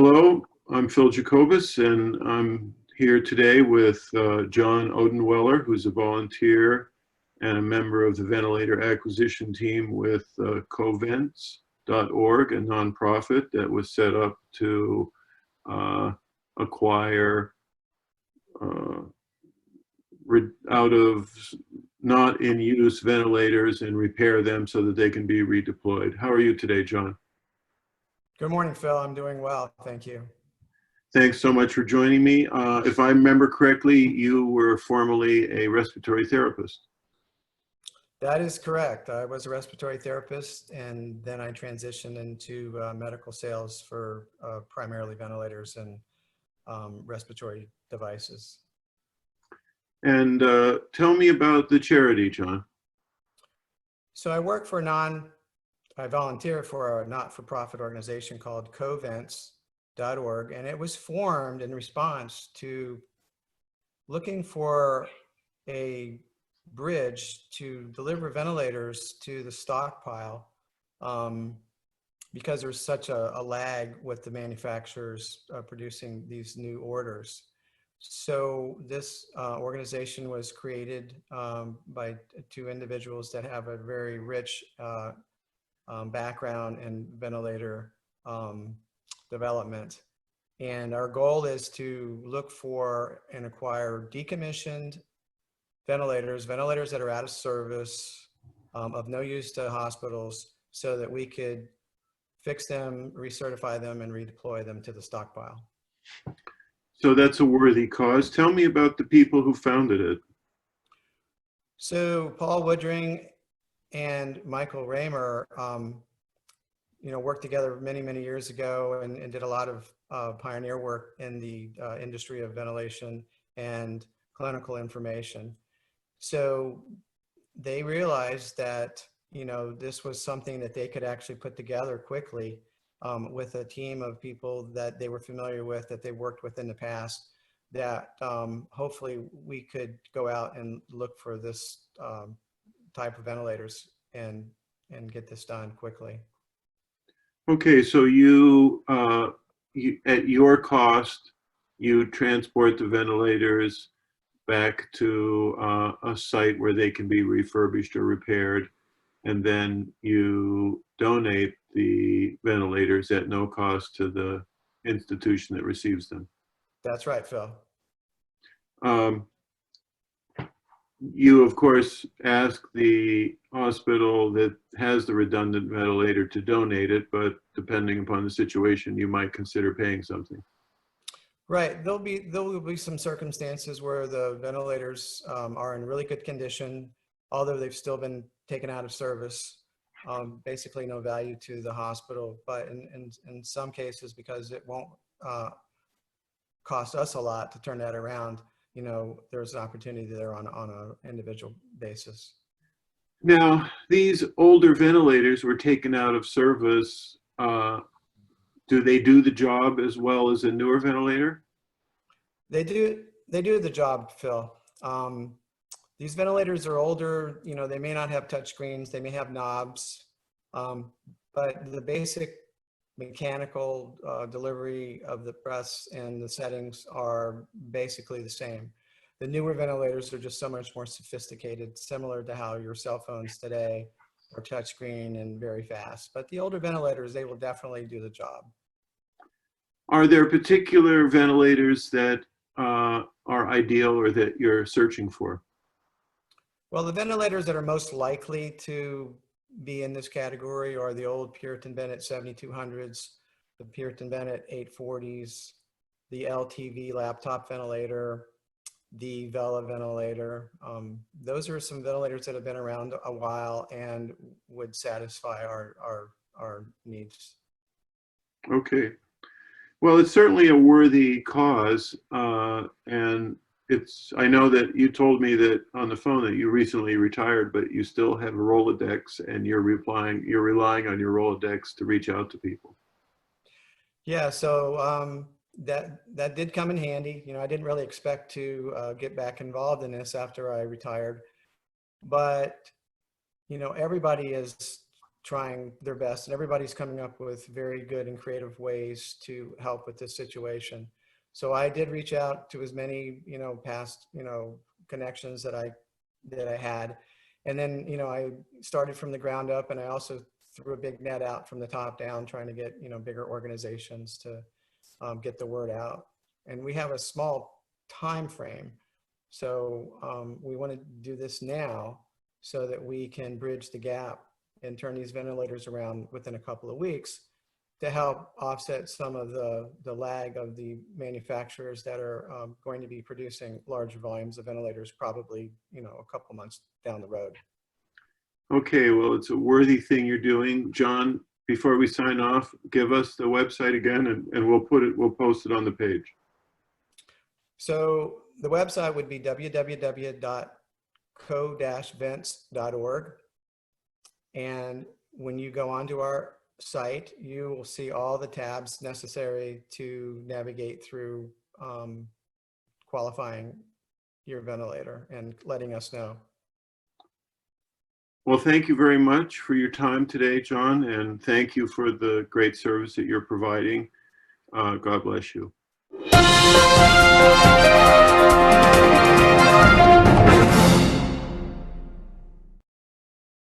Hello, I'm Phil Jacobus, and I'm here today with John Odenweller, who's a volunteer and a member of the ventilator acquisition team with covents.org, a nonprofit that was set up to acquire out of not in use ventilators and repair them so that they can be redeployed. How are you today, John? Good morning, Phil. I'm doing well. Thank you. Thanks so much for joining me. If I remember correctly, you were formerly a respiratory therapist. That is correct. I was a respiratory therapist, and then I transitioned into medical sales for primarily ventilators and respiratory devices. And tell me about the charity, John. So I volunteer for a not-for-profit organization called Covents.org, and it was formed in response to looking for a bridge to deliver ventilators to the stockpile because there's such a lag with the manufacturers producing these new orders. So this organization was created by two individuals that have a very rich background in ventilator development. And our goal is to look for and acquire decommissioned ventilators that are out of service, of no use to hospitals, so that we could fix them, recertify them, and redeploy them to the stockpile. So that's a worthy cause. Tell me about the people who founded it. So Paul Woodring and Michael Raymer, worked together many, many years ago and did a lot of pioneer work in the industry of ventilation and clinical information. So they realized that, this was something that they could actually put together quickly with a team of people that they were familiar with, that they worked with in the past, that hopefully we could go out and look for this type of ventilators and get this done quickly. Okay, so you at your cost, you transport the ventilators back to a site where they can be refurbished or repaired, and then you donate the ventilators at no cost to the institution that receives them. That's right, Phil. You, of course, ask the hospital that has the redundant ventilator to donate it, but depending upon the situation, you might consider paying something. Right. There will be some circumstances where the ventilators are in really good condition, although they've still been taken out of service. Basically no value to the hospital, but in some cases, because it won't cost us a lot to turn that around, there's an opportunity there on an individual basis. Now, these older ventilators were taken out of service. Do they do the job as well as a newer ventilator? They do the job, Phil. These ventilators are older, they may not have touch screens, they may have knobs, but the basic mechanical delivery of the breaths and the settings are basically the same. The newer ventilators are just so much more sophisticated, similar to how your cell phones today are touchscreen and very fast. But the older ventilators, they will definitely do the job. Are there particular ventilators that are ideal or that you're searching for? Well, the ventilators that are most likely to be in this category are the old Puritan Bennett 7200s, the Puritan Bennett 840s, the LTV laptop ventilator, the Vela ventilator. Those are some ventilators that have been around a while and would satisfy our needs. Okay. Well, it's certainly a worthy cause, and I know that you told me that on the phone that you recently retired, but you still have a Rolodex, and you're relying on your Rolodex to reach out to people. Yeah, so that did come in handy. I didn't really expect to get back involved in this after I retired, but everybody is trying their best, and everybody's coming up with very good and creative ways to help with this situation. So I did reach out to as many, past, connections that I had. And then, I started from the ground up, and I also threw a big net out from the top down, trying to get, bigger organizations to get the word out. And we have a small time frame. So we want to do this now so that we can bridge the gap and turn these ventilators around within a couple of weeks to help offset some of the lag of the manufacturers that are going to be producing large volumes of ventilators, probably, a couple months down the road. Okay, well, it's a worthy thing you're doing. John, before we sign off, give us the website again, and we'll post it on the page. So the website would be www.co-vents.org. And when you go onto our site, you will see all the tabs necessary to navigate through qualifying your ventilator and letting us know. Well, thank you very much for your time today, John, and thank you for the great service that you're providing. God bless you.